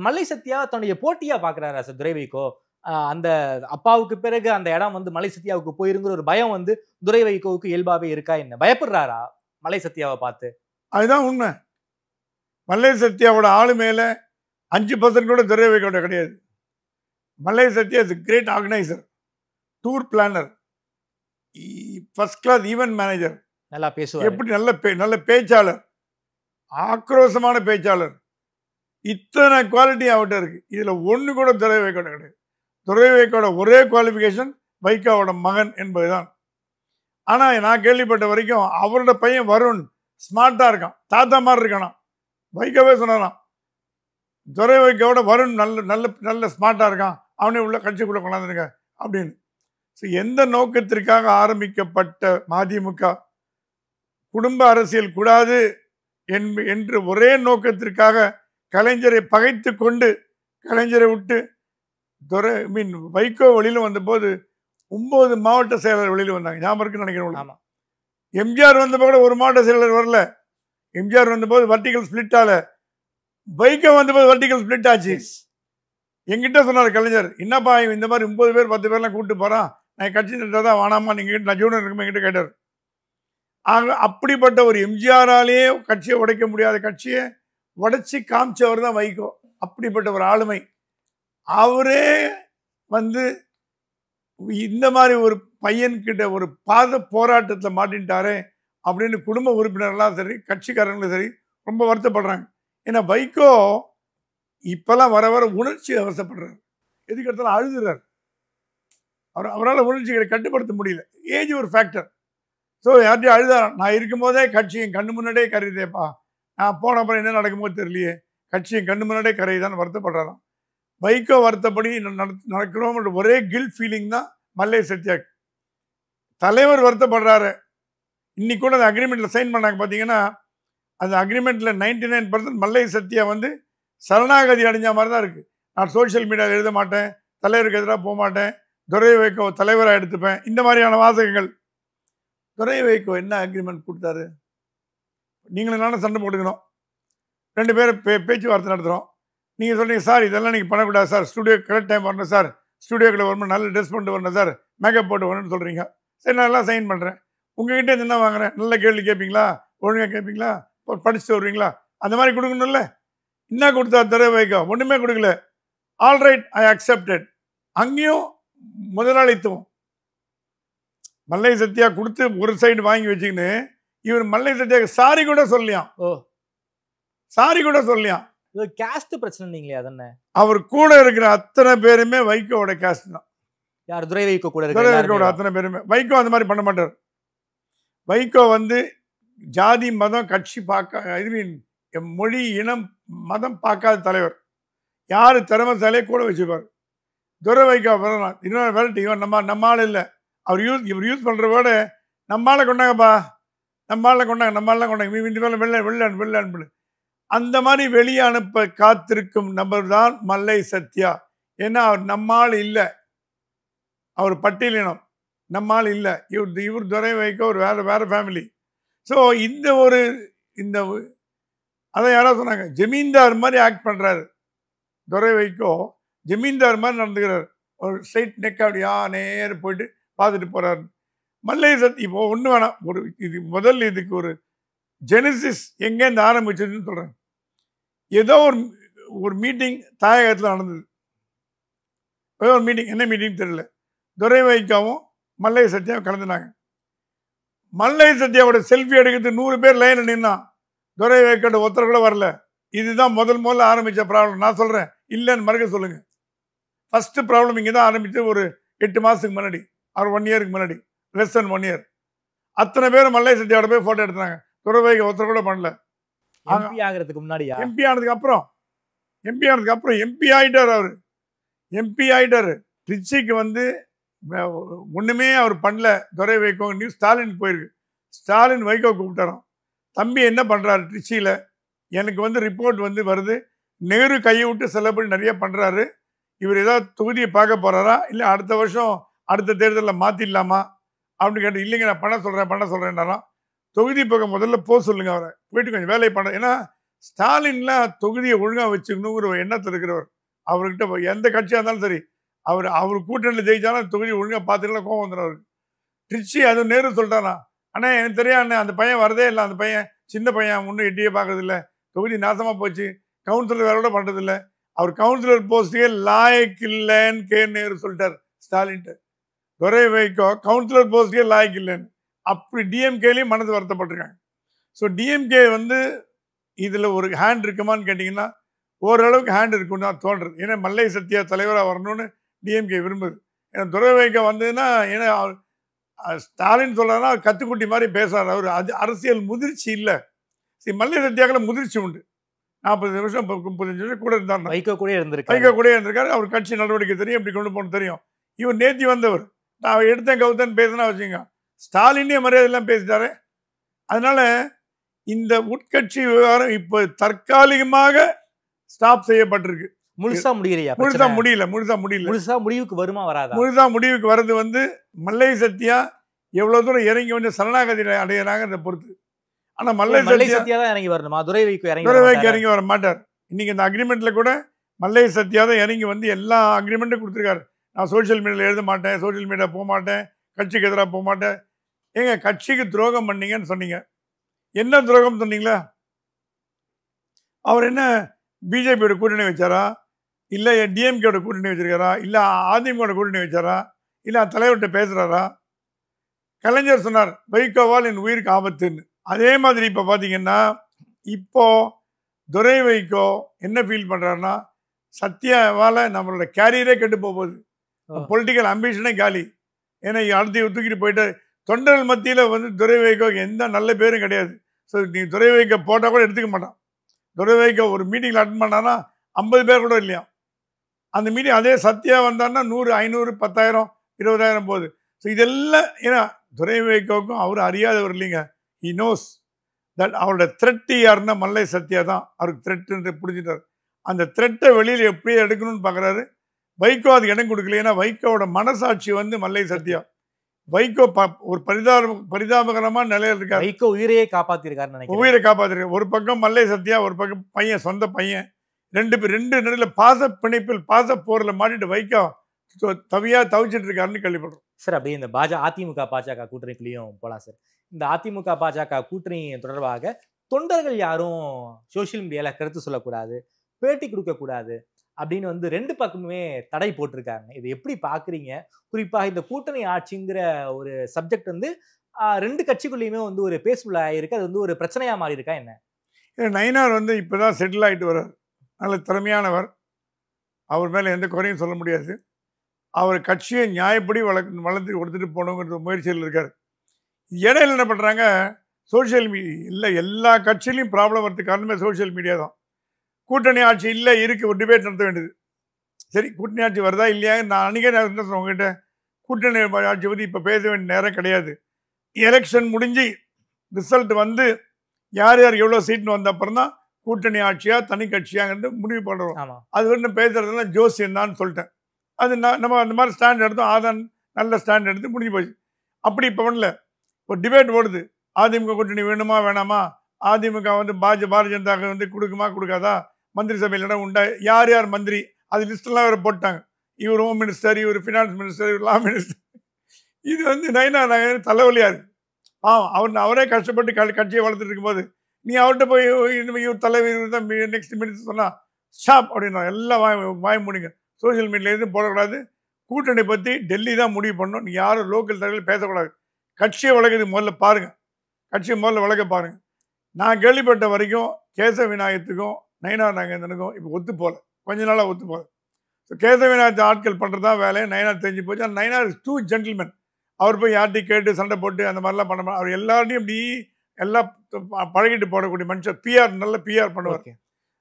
மல்லை சத்யா தன்னுடைய போட்டியா பார்க்குறாரா சார் துரை வைகோ? அந்த அப்பாவுக்கு பிறகு அந்த இடம் வந்து மலை சத்யாவுக்கு போயிருங்கிற ஒரு பயம் வந்து துரை வைகோவுக்கு இயல்பாவே இருக்கா என்ன? பயப்படுறாரா மலை சத்யாவை பார்த்து? அதுதான் உண்மை. மல்லை சத்யாவோட ஆளுமையில 5% கூட துரை வைகோட கிடையாது. Mallai Sathya is great organiser, tour planner, first class event manager, நல்லா பேசுவார், எப்படி நல்ல பேச்சாளர், ஆக்ரோஷமான பேச்சாளர். இத்தனை குவாலிட்டி அவர்கிட்ட இருக்கு. இதுல ஒண்ணு கூட துரை வைகோட கிடையாது. துரை வைகோட ஒரே குவாலிஃபிகேஷன் வைகோவோட மகன் என்பதுதான். ஆனா நான் கேள்விப்பட்ட வரைக்கும் அவரோட பையன் வருண் ஸ்மார்ட்டா இருக்கான், தாத்தா மாதிரி இருக்கானா. வைகோவே சொன்னாராம், துரை வைக்கோட வருண் நல்ல நல்ல நல்ல ஸ்மார்ட்டாக இருக்கான், அவனே உள்ள கட்சிக்குள்ளே கொண்டாந்துருங்க அப்படின்னு. ஸோ எந்த நோக்கத்திற்காக ஆரம்பிக்கப்பட்ட மதிமுக குடும்ப அரசியல் கூடாது என்று ஒரே நோக்கத்திற்காக கலைஞரை பகைத்து கொண்டு கலைஞரை விட்டு வைகோ வெளியில் வந்தபோது 9 மாவட்ட செயலர் வெளியில் வந்தாங்க. ஞாபகம் இருக்குன்னு நினைக்கிறேன். எம்ஜிஆர் வந்தபோது கூட ஒரு மாவட்ட செயலர் வரல. எம்ஜிஆர் வந்தபோது வர்டிகல் ஸ்பிளிட் ஆல, வைகோ வந்தபோது வர்டிகல் ஸ்பிளிட் ஆச்சு. எங்கிட்ட சொன்னார் கலைஞர், என்னப்பா இந்த மாதிரி 9 பேர் 10 பேர்லாம் கூப்பிட்டு போறான், நான் கட்சி தான் வேணாமா, நீங்க நான் ஜூனியர் இருக்குமே என்கிட்ட கேட்டார். ஆக அப்படிப்பட்ட ஒரு எம்ஜிஆராலேயே கட்சியை உடைக்க முடியாத கட்சியை உடைச்சி காமிச்சவர் தான் வைகோ. அப்படிப்பட்ட ஒரு ஆளுமை. அவரே வந்து இந்த மாதிரி ஒரு பையன்கிட்ட ஒரு பாத போராட்டத்தில் மாட்டின்ட்டாரே அப்படின்னு குடும்ப உறுப்பினர்கள்லாம் சரி கட்சிக்காரங்களும் சரி ரொம்ப வருத்தப்படுறாங்க. ஏன்னா வைகோ இப்பெல்லாம் வர வர உணர்ச்சி அவசப்படுறாரு, எதுக்கு எடுத்தாலும் அழுதுறாரு. அவரால் உணர்ச்சிகளை கட்டுப்படுத்த முடியல. ஏஜ் ஒரு ஃபேக்டர். ஸோ யார்ட்டையும் அழுதாராம், நான் இருக்கும்போதே கட்சி என் கண்ணு முன்னாடியே கரையுதேப்பா, நான் போன அப்புறம் என்ன நடக்குமோ தெரியலையே, கட்சி என் கண்ணு முன்னாடியே கரையுதான்னு வருத்தப்படுறாராம். வைகோ வருத்தப்படி நடக்கிறோம் ஒரே கில்ட் ஃபீலிங் தான் மல்லை சத்யாக்கு. தலைவர் வருத்தப்படுறாரு. இன்னைக்கு கூட அந்த அக்ரிமெண்ட்டில் சைன் பண்ணாங்க. பார்த்தீங்கன்னா அந்த அக்ரிமெண்ட்டில் 99% மல்லை சத்யா வந்து சரணாகதி அடைஞ்ச மாதிரி தான் இருக்குது. நான் சோஷியல் மீடியாவில் எழுத மாட்டேன், தலைவருக்கு எதிராக போக மாட்டேன், துரை வைகோ தலைவராக எடுத்துப்பேன், இந்த மாதிரியான வாசகங்கள். துரை வைகோ என்ன அக்ரிமெண்ட் கொடுத்தாரு? நீங்களும் நானும் சண்டை போட்டுக்கணும், 2 பேரும் பேச்சுவார்த்தை நடத்துகிறோம். நீங்கள் சொல்கிறீங்க சார் இதெல்லாம் நீங்கள் பண்ணக்கூடாது சார், ஸ்டுடியோ கரெக்ட் டைம் வரணும் சார், ஸ்டுடியோக்குள்ளே வரணும், நல்ல ட்ரெஸ் பண்ணிட்டு வரணும் சார், மேக்கப் போட்டு வரணும்னு சொல்கிறீங்க. சரி நான் எல்லாம் சைன் பண்ணுறேன். உங்ககிட்ட என்ன வாங்குறேன், நல்ல கேள்வி கேட்பீங்களா, ஒழுங்காக கேட்பீங்களா, படிச்சுட்டு வருவீங்களா, அந்த மாதிரி கொடுக்கணும்ல. என்ன கொடுத்தா துரை வைகோ? ஒன்றுமே கொடுக்கல. ஆல்ரைட் ஐ அக்செப்டட். அங்கேயும் முதலாளித்துவம். மல்லை சத்யா கொடுத்து ஒரு சைடு வாங்கி வச்சுக்கின்னு இவர் மல்லை சத்யாவுக்கு சாரி கூட சொல்லியான். சாரி கூட சொல்லியான். கேஸ்ட் பிரச்சனை நீங்களே அதென்ன. அவர் கூட இருக்கிற அத்தனை பேருமே வைகோவோட கேஸ்ட் தான். யார்? துரை வைகோ கூட துரை வைகோவோட அத்தனை பேருமே. வைகோ அந்த மாதிரி பண்ண மாட்டார். வைகோ வந்து ஜாதி மதம் கட்சி பார்க்க, மொழி இனம் மதம் பார்க்காத தலைவர். யாரு திறமைசாலே கூட வச்சுப்பார். துரை வைகோ வரலாம், இன்னொரு வெரைட்டி. இவன் நம்மால் இல்லை, இவர் யூஸ் பண்ணுற வேர்டு நம்மால கொண்டாங்கப்பா, நம்மளால கொண்டாங்க இந்த வேலை வெளில அனுப்பு. அந்த மாதிரி வெளியே அனுப்ப காத்திருக்கும் நபர் தான் மல்லை சத்யா. ஏன்னா அவர் நம்மால் இல்லை, அவர் பட்டியலினம், நம்மால் இல்லை. இவர் துரை வைகோ ஒரு வேற ஃபேமிலி. ஸோ இந்த அதை யாராவது சொன்னாங்க, ஜமீன்தார் மாதிரி ஆக்ட் பண்ணுறாரு துரை வைகோ. ஜமீன்தார் மாதிரி நடந்துக்கிறார். ஒரு ஸ்ட்ரைட் நெக் அப்படியா நேர போயிட்டு பார்த்துட்டு போகிறாரு. மல்லை சத்யா இப்போ ஒன்று வேணாம், முதல்ல இதுக்கு ஒரு ஜெனிசிஸ் எங்கேருந்து ஆரம்பிச்சதுன்னு சொல்கிறேன். ஏதோ ஒரு மீட்டிங் தாயகத்தில் நடந்தது. ஏதோ ஒரு மீட்டிங், என்ன மீட்டிங் தெரியல. துரை வைகாவும் மல்லை சத்யாவும் கலந்துனாங்க. மல்லை சத்யாவோட செல்ஃபி எடுக்கிறது 100 பேர் லைன் நின்னான். துரை வைகோட ஒருத்தர் கூட வரல. இதுதான் முதல்ல ஆரம்பித்த ப்ராப்ளம். நான் சொல்கிறேன், இல்லைன்னு மறுக்க சொல்லுங்கள். ஃபஸ்ட்டு ப்ராப்ளம் இங்கே தான் ஆரம்பித்து ஒரு 8 மாதத்துக்கு முன்னாடி, ஒரு 1 இயருக்கு முன்னாடி, லெஸ் தென் 1 இயர். அத்தனை பேரும் மல்லை சத்யாவோட போய் ஃபோட்டோ எடுத்தாங்க. துரை வைகோ ஒருத்தர் கூட பண்ணல. எம்பி ஆகிறதுக்கு முன்னாடியா? எம்பி ஆனதுக்கு அப்புறம் எம்பி ஆயிட்டார். அவர் எம்பி ஆயிட்டாரு. ட்ரிச்சிக்கு வந்து ஒண்ணுமே அவர் பண்ணல. துரை வைகோ நியூஸ் ஸ்டாலின் போயிருக்கு. ஸ்டாலின் வைகோ கூப்பிட்டாராம், தம்பி என்ன பண்றாரு ட்ரிச்சியில, எனக்கு வந்து ரிப்போர்ட் வந்து வருது, நேரு கையை விட்டு செலவு நிறைய பண்றாரு, இவர் ஏதாவது தொகுதியை பார்க்க போறாரா, இல்லை அடுத்த வருஷம் அடுத்த தேர்தலில் மாத்திடலாமா அப்படின்னு கேட்டு, இல்லைங்க நான் பண்ண சொல்றேன்னாராம். தொகுதி பக்கம் முதல்ல போக சொல்லுங்க, அவரை போயிட்டு கொஞ்சம் வேலையை பண்ண. ஏன்னா ஸ்டாலின்லாம் தொகுதியை ஒழுங்காக வச்சுக்கணுங்கிற ஒரு எண்ணத்தில் இருக்கிறவர். அவர்கிட்ட எந்த கட்சியாக இருந்தாலும் சரி, அவர் கூட்டணியில் ஜெயிச்சாலும் தொகுதி ஒழுங்காக பார்த்துக்கலாம், கோவம் வந்துடும் அவருக்கு. ட்ரிச்சி அது நேரு சொல்லிட்டானா, அண்ணா எனக்கு தெரியா அண்ணே, அந்த பையன் வரதே இல்லை, அந்த பையன் சின்ன பையன், ஒன்றும் எட்டியே பார்க்கறதில்ல, தொகுதி நாசமாக போச்சு, கவுன்சிலர் வேற கூட பண்ணுறதில்ல, அவர் கவுன்சிலர் போஸ்ட்டுக்கே லாயக்கு இல்லைன்னு நேரு சொல்லிட்டார் ஸ்டாலின்ட்டு. துரை வைகோ கவுன்சிலர் போஸ்ட்டுக்கே லாயக்கு இல்லைன்னு. அப்படி டிஎம்கேலையும் மனது வருத்தப்பட்டிருக்காங்க. ஸோ டிஎம்கே வந்து இதில் ஒரு ஹேண்ட் இருக்குமான்னு கேட்டிங்கன்னா ஓரளவுக்கு ஹேண்ட் இருக்குன்னு தான் தோன்றுறது. ஏன்னா மல்லை சத்யா தலைவராக வரணும்னு டிஎம்கே விரும்புது. ஏன்னா துரை வைகோ வந்ததுன்னா, ஏன்னா ஸ்டாலின் சொல்கிறாருன்னா கத்துக்குட்டி மாதிரி பேசுகிறார். அவர் அது அரசியல் முதிர்ச்சி இல்லை. சரி, மல்லை சத்யாக்களை முதிர்ச்சி உண்டு. 40 வருஷம் 35 வருஷம் கூட இருந்தார். வைகோ கூட வைகோ கூட இருந்திருக்காரு. அவர் கட்சி நடவடிக்கை தெரியும், எப்படி கொண்டு போகணும் தெரியும். இவர் நேத்தி வந்தவர். நான் எடுத்தேன் கவுத்தன் பேசுனா வச்சுங்க, ஸ்டாலினே மரியாதை எல்லாம் பேசிட்டாரு. அதனால இந்த உட்கட்சி விவகாரம் இப்போ தற்காலிகமாக ஸ்டாப் செய்யப்பட்டிருக்கு. முழுசா முடியலையா? முழுசா முடியல. முழுசா முடிவுக்கு வருமா வராதா? முழுசா முடிவுக்கு வர்றது வந்து மல்லை சத்யா எவ்வளவு தூரம் இறங்கி வந்து சரணாகதி அடையிறாங்க பொறுத்து. ஆனா மல்லை சத்யா தான் இறங்கி வரணுமா? துரை வைகோ இறங்கி வர மாட்டார். இன்னைக்கு இந்த அக்ரிமெண்ட்ல கூட மல்லை சத்யா தான் இறங்கி வந்து எல்லா அக்ரிமெண்ட்டும் கொடுத்துருக்காரு. நான் சோசியல் மீடியாவில் எழுத மாட்டேன், சோசியல் மீடியா போக மாட்டேன், கட்சிக்கு எதிராக போக மாட்டேன். ஏங்க கட்சிக்கு துரோகம் பண்ணீங்கன்னு சொன்னீங்க, என்ன துரோகம் சொன்னீங்களா? அவர் என்ன பிஜேபியோட கூட்டணி வச்சாரா, இல்லை டிஎம்கேயோட கூட்டணி வச்சிருக்காரா, இல்லை அதிமுக கூட்டணி வச்சாரா, இல்லை தலைவர்கிட்ட பேசுறாரா? கலைஞர் சொன்னார் வைகோவால் என் உயிருக்கு ஆபத்துன்னு. அதே மாதிரி இப்போ பார்த்தீங்கன்னா இப்போ துரை வைகோ என்ன ஃபீல் பண்ணுறாருன்னா, சத்யாவால் நம்மளோட கேரியரே கெட்டு போகுது, பொலிட்டிக்கல் அம்பிஷனே காலி. ஏன்னா அடுத்து தூக்கிட்டு போயிட்டு தொண்டர்கள் மத்தியில் வந்து துரை வைகோ எந்த நல்ல பேரும் கிடையாது. ஸோ நீ துரை வைகோ போட்டால் கூட எடுத்துக்க மாட்டான். துரை வைகோ ஒரு மீட்டிங்கில் அட்டன் பண்ணான்னா 50 பேர் கூட இல்லையா அந்த மீட்டிங். அதே சத்யா வந்தான்னா 100, 500, 10,000, 20,000 போகுது. ஸோ இதெல்லாம் ஏன்னா துரை வைகோவுக்கும் அவர் அறியாதவர் இல்லைங்க. ஹி நோஸ் தட் அவரோட த்ரெட்டு யாருன்னா மல்லை சத்யா தான் அவருக்கு த்ரெட்டுன்னு புரிஞ்சுட்டார். அந்த த்ரெட்டை வெளியில் எப்படியே எடுக்கணும்னு பார்க்குறாரு. வைகோ அதுக்கு இடம் கொடுக்கல. ஏன்னா வைகோவோட மனசாட்சி வந்து மல்லை சத்யா. வைகோ ஒரு பரிதாபகரமான நிலையில் இருக்காரு. வைகோ உயிரையே காப்பாத்திருக்காரு. உயிரை காப்பாத்திருக்காரு. ஒரு பக்கம் மல்லை சத்யா, ஒரு பக்கம் பையன், சொந்த பையன். ரெண்டு நடுவில் பாச பிணைப்பில் பாச போரில் மாட்டிட்டு வைகோ தவிச்சிட்டு இருக்காருன்னு கேள்விப்படுறோம். சார் அப்படியே இந்த அதிமுக பாஜக கூட்டணிக்குள்ளேயும் போலாம் சார். இந்த அதிமுக பாஜக கூட்டணி தொடர்பாக தொண்டர்கள் யாரும் சோசியல் மீடியால கருத்து சொல்லக்கூடாது, பேட்டி கொடுக்கக்கூடாது அப்படின்னு வந்து 2 பக்கமுமே தடை போட்டிருக்காங்க. இதை எப்படி பாக்குறீங்க? குறிப்பாக இந்த கூட்டணி ஆட்சிங்கிற ஒரு சப்ஜெக்ட் வந்து 2 கட்சிக்குள்ளேயுமே வந்து ஒரு பேசுபுல் ஆயிருக்கு. அது வந்து ஒரு பிரச்சனையா மாறி இருக்கா என்ன? நயினார் வந்து இப்போதான் செட்டில் ஆகிட்டு வர்றார். நல்ல திறமையானவர். அவர் மேலே எந்த குறையும் சொல்ல முடியாது. அவர் கட்சியை நியாயப்படி வளர்த்து கொடுத்துட்டு போகணுங்கிற முயற்சியில் இருக்கார். இடையில என்ன பண்ணுறாங்க, சோசியல் மீடியா இல்லை, எல்லா கட்சியிலையும் ப்ராப்ளம் வரதுக்கு காரணமே சோசியல் மீடியா தான். கூட்டணி ஆட்சி இல்லை இருக்குது, ஒரு டிபேட் நடத்த வேண்டியது. சரி கூட்டணி ஆட்சி வருதா இல்லையா? நான் அன்றைக்கே நான் என்ன சொன்னேன் உங்ககிட்ட, கூட்டணி ஆட்சி பற்றி இப்போ பேச வேண்டிய நேரம் கிடையாது. எலெக்ஷன் முடிஞ்சு ரிசல்ட் வந்து யார் யார் எவ்வளோ சீட்னு வந்த அப்புறம் தான் கூட்டணி ஆட்சியா தனி கட்சியாங்கிறது முடிவு பண்ணுறோம். அது வந்து பேசுறதுலாம் ஜோசியம் தான் சொல்லிட்டேன். அது நம்ம அந்த மாதிரி ஸ்டாண்ட் எடுத்தோம். ஆதான் நல்ல ஸ்டாண்ட் எடுத்து முடிஞ்சு போச்சு. அப்படி இப்போ பண்ணல. ஒரு டிபேட் ஓடுது, அதிமுக கூட்டணி வேணுமா வேணாமா, அதிமுக வந்து பாரதிய ஜனதாவுக்கு வந்து கொடுக்குமா கொடுக்காதா, மந்திரி சபையில் இடம் உண்டா, யார் யார் மந்திரி, அது லிஸ்டெல்லாம் வேறு போட்டாங்க. இவர் ஹோம் மினிஸ்டர், இவர் ஃபினான்ஸ் மினிஸ்டர், இவர் லா மினிஸ்டர். இது வந்து நயினார் தலைவலியாக இருக்குது. அவரே கஷ்டப்பட்டு கட்சியை வளர்த்துட்டு இருக்கும்போது நீ அவர்கிட்ட போய் இவர் தலைவர் தான் நெக்ஸ்ட் மினிஸ்டர் சொன்னால் ஷாப் அப்படின்னா எல்லாம் வாய முடிங்க. சோசியல் மீடியாவில் எதுவும் போடக்கூடாது. கூட்டணி பற்றி டெல்லி தான் முடிவு பண்ணணும். நீங்கள் யாரும் லோக்கல் தலைவர்கள் பேசக்கூடாது. கட்சியை வளர்க்குறது முதல்ல பாருங்கள். கட்சியை முதல்ல வளர்க்க பாருங்கள். நான் கேள்விப்பட்ட வரைக்கும் கேசவ விநாயகத்துக்கும் நயினார் நாகேந்திரனுக்கும் இப்போ ஒத்து போகல, கொஞ்ச நாளாக ஒத்து போகல. ஸோ கேசவ விநாயகத்தை ஆட்கள் பண்ணுறது தான் வேலையை நயினார் தெரிஞ்சு போச்சு. ஆனால் நயினார் இஸ் 2 ஜென்டில்மேன். அவர் போய் யார்ட்டையும் கேட்டு சண்டை போட்டு அந்த மாதிரிலாம் பண்ண மாட்டார். அவர் எல்லார்ட்டையும் இப்படி எல்லாம் பழகிட்டு போடக்கூடிய மனுஷன். பிஆர் நல்ல பிஆர் பண்ணுவார்.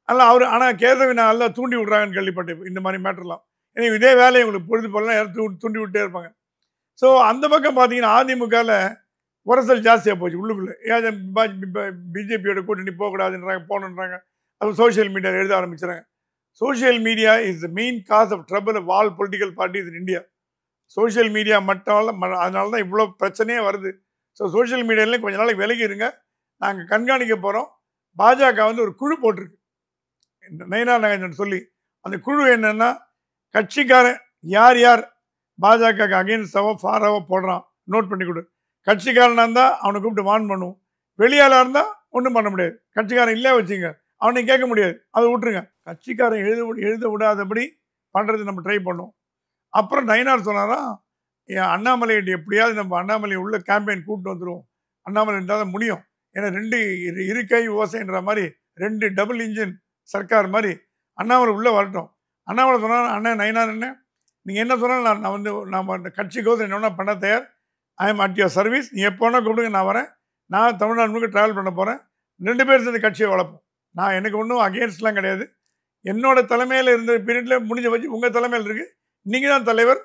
அதனால் அவர் ஆனால் கேசவ நல்லா தூண்டி விட்றாங்கன்னு கேள்விப்பட்டேன் இந்த மாதிரி மேட்டர்லாம். ஏன்னா இதே வேலையை உங்களுக்கு பொழுது போலாம் யாரும் தூண்டி விட்டே இருப்பாங்க. ஸோ அந்த பக்கம் பார்த்தீங்கன்னா அதிமுகவில் உரசல் ஜாஸ்தியாக போச்சு உள்ளுக்குள்ளே. ஏன் பிஜேபியோட கூட்டணி போகக்கூடாதுன்றாங்க, போகணுன்றாங்க. அது சோஷியல் மீடியாவில் எழுத ஆரம்பிச்சுறாங்க. Social media is the main cause of trouble of all political parties in India. Social media மட்டும் அதனால தான் இவ்வளோ பிரச்சனையே வருது. ஸோ சோஷியல் மீடியாவிலையும் கொஞ்ச நாளைக்கு விலகி இருங்க. நாங்கள் கண்காணிக்க போகிறோம். பாஜக வந்து ஒரு குழு போட்டிருக்கு நயினார் நாகேந்திரன் சொல்லி. அந்த குழு என்னென்னா, கட்சிக்காரன் யார் யார் பாஜக அகெயின்ஸ்டாவோ ஃபாராவோ போடுறான் நோட் பண்ணி கொடு. கட்சிக்காரனாக இருந்தால் அவனை கூப்பிட்டு வார்ன் பண்ணுவோம். வெளியாளாக இருந்தால் ஒன்றும் பண்ண முடியாது. கட்சிக்காரன் இல்லையா வச்சுங்க, அவனை கேட்க முடியாது, அதை விட்டுருங்க. கட்சிக்காரன் எழுத விடாதபடி பண்ணுறது நம்ம ட்ரை பண்ணுவோம். அப்புறம் நயினார் சொன்னாரா, அண்ணாமலையிட்ட எப்படியாவது நம்ம அண்ணாமலை உள்ள கேம்பெயின் கூப்பிட்டு வந்துடுவோம். அண்ணாமலை இருந்தால் தான் முடியும். ஏன்னா 2 இருக்கை ஓசைன்ற மாதிரி 2 டபுள் இன்ஜின் சர்க்கார் மாதிரி அண்ணாமலை உள்ளே வரட்டும். அண்ணாமலை சொன்னால், அண்ணன் நயினார் என்ன நீங்கள் என்ன சொன்னாலும் நான் வந்து நம்ம கட்சிக்கோசம் என்ன பண்ண தயார். I am at your service. நீ எப்போனா கூப்பிடுங்க, நான் வரேன். நான் தமிழ்நாடு முழுக்க ட்ராவல் பண்ண போகிறேன். 2 பேர் சேர்ந்து கட்சியை வளர்ப்போம். நான் எனக்கு ஒன்றும் அகேன்ஸ்ட்லாம் கிடையாது. என்னோட தலைமையில் இருந்த பீரியடில் முடிஞ்ச வச்சு உங்கள் தலைமையில் இருக்குது, நீங்கள் தான் தலைவர்,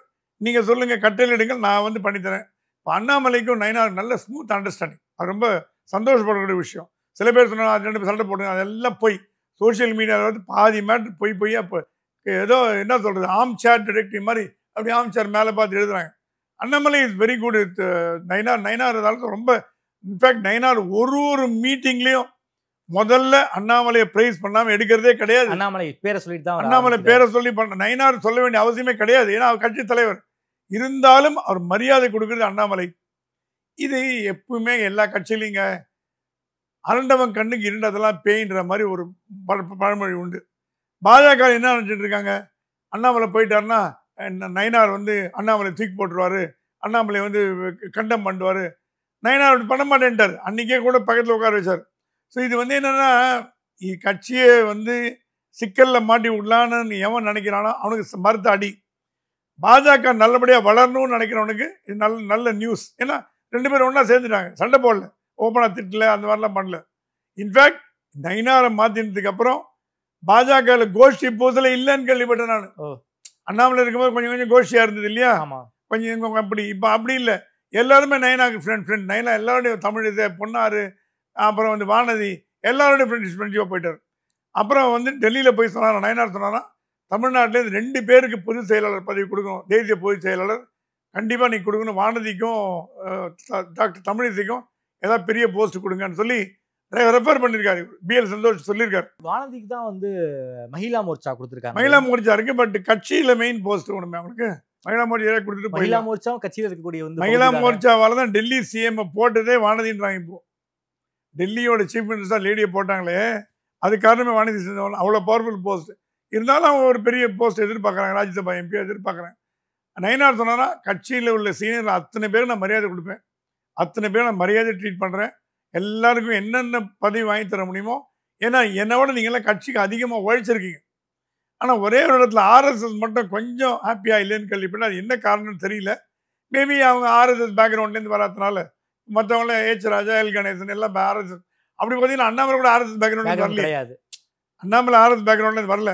நீங்கள் சொல்லுங்கள், கட்டளையிடுங்கள், நான் வந்து பண்ணித்தரேன். இப்போ அண்ணாமலைக்கும் நயினார் நல்ல ஸ்மூத் அண்டர்ஸ்டாண்டிங். அது ரொம்ப சந்தோஷப்படக்கூடிய விஷயம். சில பேர் சொன்னாங்க அது 2 பேர் சண்டை போடுங்க, அதெல்லாம் போய் சோஷியல் மீடியாவில் வந்து பாதி மேட்ரு பொய்யா இப்போ ஏதோ என்ன சொல்கிறது ஆம் சேர் டிடெக்டிவ் மாதிரி அப்படி ஆம் சேர் மேலே பார்த்து எழுதுறாங்க. Annamalai is very good with Nainar இருந்தாலும் ரொம்ப இன்ஃபேக்ட் நயினார் ஒரு மீட்டிங்லேயும் முதல்ல அண்ணாமலையை பிரைஸ் பண்ணாமல் எடுக்கிறதே கிடையாது. அண்ணாமலை பேரை சொல்லிட்டு தான் அண்ணாமலை பேரை சொல்லி பண்ண நயினார் சொல்ல வேண்டிய அவசியமே கிடையாது. ஏன்னா அவர் கட்சி தலைவர். இருந்தாலும் அவர் மரியாதை கொடுக்குறது அண்ணாமலை. இது எப்பவுமே எல்லா கட்சியிலைங்க அரண்டவன் கண்ணுக்கு இருண்டதெல்லாம் பேயின்ற மாதிரி ஒரு பழமொழி உண்டு. பாஜக என்ன நினச்சிட்டு இருக்காங்க, அண்ணாமலை போயிட்டாருன்னா நயினார் வந்து அண்ணாமலை தூக்கி போட்டுருவாரு, அண்ணாமலை வந்து கண்டம் பண்ணுவார். நயினார் அப்படி பண்ண மாட்டேன்ட்டார். அன்றைக்கே கூட பக்கத்தில் உட்கார வச்சார். ஸோ இது வந்து என்னென்னா கட்சியை வந்து சிக்கலில் மாட்டி விடலான்னு எவன் நினைக்கிறானோ அவனுக்கு மறுத்த அடி. பாஜக நல்லபடியாக வளரணும்னு நினைக்கிறவனுக்கு இது நல்ல நியூஸ். ஏன்னா 2 பேரும் ஒன்றா சேர்ந்துட்டாங்க, சண்டை போடல, ஓப்பனாக திட்டல, அந்த மாதிரிலாம் பண்ணல. இன்ஃபேக்ட் நயினாரை மாற்றினதுக்கு அப்புறம் பாஜகவில் கோஷ்டி பூசல இல்லைன்னு கேள்விப்பட்டேன் நான். அண்ணாமலை இருக்கும்போது கொஞ்சம் கோஷ்டியாக இருந்தது இல்லையா, கொஞ்சம் அப்படி. இப்போ அப்படி இல்லை, எல்லாருமே நயினாக்கு ஃப்ரெண்ட். நயினா எல்லாரோடையும் தமிழிசை, பொன்னாரு, அப்புறம் வந்து வானதி எல்லாரோடையும் ஃப்ரெண்ட்ஷிப்பாக போயிட்டார். அப்புறம் வந்து டெல்லியில் போய் சொன்னார் நயினார் சொன்னாரா, தமிழ்நாட்டிலேருந்து 2 பேருக்கு பொதுச் செயலாளர் பதவி கொடுக்கணும், தேசிய பொதுச் செயலாளர் கண்டிப்பாக நீ கொடுக்கணும், வானதிக்கும் டாக்டர் தமிழிசைக்கும் ஏதாவது பெரிய போஸ்ட் கொடுங்கன்னு சொல்லி ரெஃபர் பண்ணியிருக்காரு. பிஎல் சந்தோஷ் சொல்லியிருக்காரு. வானதிக்கு தான் வந்து மகிழா மோர்ச்சா கொடுத்துருக்காங்க. மகிழா மோர்ச்சா இருக்கு, பட் கட்சியில் மெயின் போஸ்ட் ஒன்றுமே அவங்களுக்கு மகிழா மோர்ச்சா கொடுத்துட்டு மகிழா மோர்ச்சாவும் கட்சியில் இருக்கக்கூடிய வந்து மகிழா மோர்ச்சாவால தான் டெல்லி சிஎம் போட்டதே வானதின்றாங்க. இப்போ டெல்லியோட சீஃப் மினிஸ்டர் லேடியை போட்டாங்களே, அது காரணமே வானதி செஞ்சவங்க. அவ்வளோ பவர்ஃபுல் போஸ்ட் இருந்தாலும் அவங்க ஒரு பெரிய போஸ்ட் எதிர்பார்க்குறாங்க, ராஜ்யசபா எம்பி எதிர்பார்க்குறாங்க. நயினார் சொன்னாரா, கட்சியில் உள்ள சீனியர் அத்தனை பேரும் நான் மரியாதை கொடுப்பேன், அத்தனை பேரும் நான் மரியாதை ட்ரீட் பண்ணுறேன், எல்லாருக்கும் என்னென்ன பதவி வாங்கி தர முடியுமோ. ஏன்னா என்னோட நீங்களாம் கட்சிக்கு அதிகமாக உழைச்சிருக்கீங்க. ஆனால் ஒரே ஒரு இடத்துல ஆர்எஸ்எஸ் மட்டும் கொஞ்சம் ஹாப்பியாக இல்லைன்னு கேள்விப்பட்டு, அது என்ன காரணம்னு தெரியல. மேபி அவங்க ஆர்எஸ்எஸ் பேக்ரவுண்ட்லேருந்து வராதனால. மற்றவங்களாம் ஏச் ராஜா, எல் கணேசன் எல்லாம் ஆர்எஸ்எஸ். அப்படி பார்த்தீங்கன்னா அண்ணாமலை கூட ஆர்எஸ்எஸ் பேக்ரவுண்ட் வரல, அண்ணாமலை ஆர்எஸ் பேக்ரவுண்ட்லேருந்து வரல.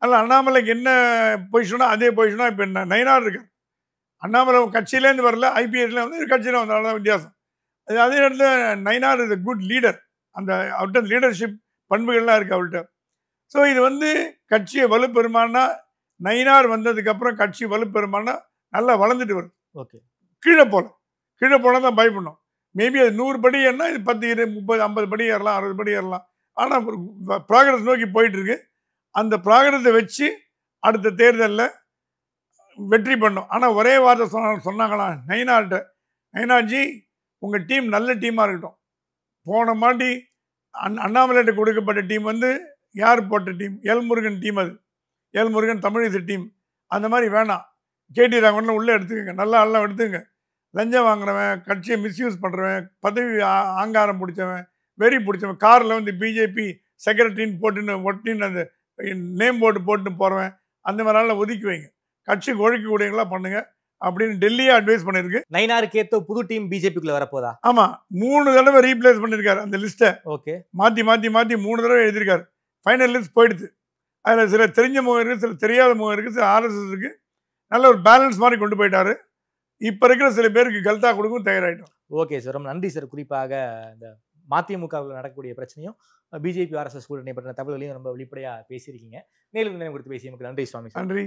அதனால் அண்ணாமலைக்கு என்ன பொசிஷனோ அதே பொசிஷனோ இப்போ நயினார் இருக்கார். அண்ணாமலை கட்சியிலேருந்து வரல, ஐபிஎஸ்ல வந்து கட்சியில் வந்தாலும் தான் வித்தியாசம். அதே இடத்துல Nainar is a good leader. அவர்கிட்ட லீடர்ஷிப் பண்புகள்லாம் இருக்குது அவர்கிட்ட. ஸோ இது வந்து கட்சியை வலுப்பெறுமானா, நயினார் வந்ததுக்கப்புறம் கட்சி வலுப்பெறுமானா நல்லா வளர்ந்துட்டு வரும். ஓகே, கீழே போனால் தான் பயப்படணும். மேபி அது 100 படி ஏறினா இது 10, 20, 30, 50 படி ஏறலாம், 60 படி ஏறலாம். ஆனால் ப்ராக்ரஸ் நோக்கி போயிட்டுருக்கு. அந்த ப்ராக்ரஸை வச்சு அடுத்த தேர்தலில் வெற்றி பண்ணும். ஆனால் ஒரே வார்த்தை சொன்னாங்களா நயினார்கிட்ட, நயினார்ஜி உங்கள் டீம் நல்ல டீமாக இருக்கட்டும். போன மாட்டி அண்ணாமலைகிட்ட கொடுக்கப்பட்ட டீம் வந்து யார் போட்ட டீம், எல் முருகன் டீம். அது எல் முருகன் தமிழிசை டீம். அந்த மாதிரி வேணாம், கேடி ராகவன்லாம் உள்ளே எடுத்துக்கோங்க, நல்லா எல்லாம் எடுத்துக்கங்க. லஞ்சம் வாங்குறவன், கட்சியை மிஸ்யூஸ் பண்ணுறவன், பதவி ஆங்காரம் பிடிச்சவன், வெறி பிடிச்சவன், காரில் வந்து பிஜேபி செக்ரட்டரின்னு ஒட்டின்னு அந்த நேம் போட்டுன்னு போகிறவன், அந்த மாதிரிலாம் ஒதுக்கி வைங்க. கட்சிக்கு ஒழிக்கக்கூடியவங்களா பண்ணுங்க அப்படின்னு டெல்லியே அட்வைஸ் பண்ணிருக்கு. நயினாருக்கு ஏற்ற புது டீம் பிஜேபிக்குள்ள வரப்போதா? ஆமா, 3 தடவை ரீப்ளேஸ் பண்ணிருக்காரு அந்த லிஸ்ட்டை. ஓகே, மாற்றி 3 தடவை எழுதியிருக்காரு. ஃபைனல் லிஸ்ட் போயிடுது. அதில் சில தெரிஞ்ச முகம் இருக்குது, சில தெரியாத முகம் இருக்குது, சில ஆர்எஸ்எஸ் இருக்குது. நல்ல ஒரு பேலன்ஸ் மாதிரி கொண்டு போயிட்டாரு. இப்போ இருக்கிற சில பேருக்கு கல்தா கொடுக்கும் தயாராகிட்டோம். ஓகே சார், ரொம்ப நன்றி சார். குறிப்பாக இந்த மதிமுகவில் நடக்கக்கூடிய பிரச்சனையும் பிஜேபி ஆர்எஸ்எஸ் கூட்டணி பற்றின தகவல்களையும் ரொம்ப வெளிப்படையாக பேசியிருக்கீங்க. மேலும் நினைவு கொடுத்து பேசிய நன்றி சுவாமி. நன்றி.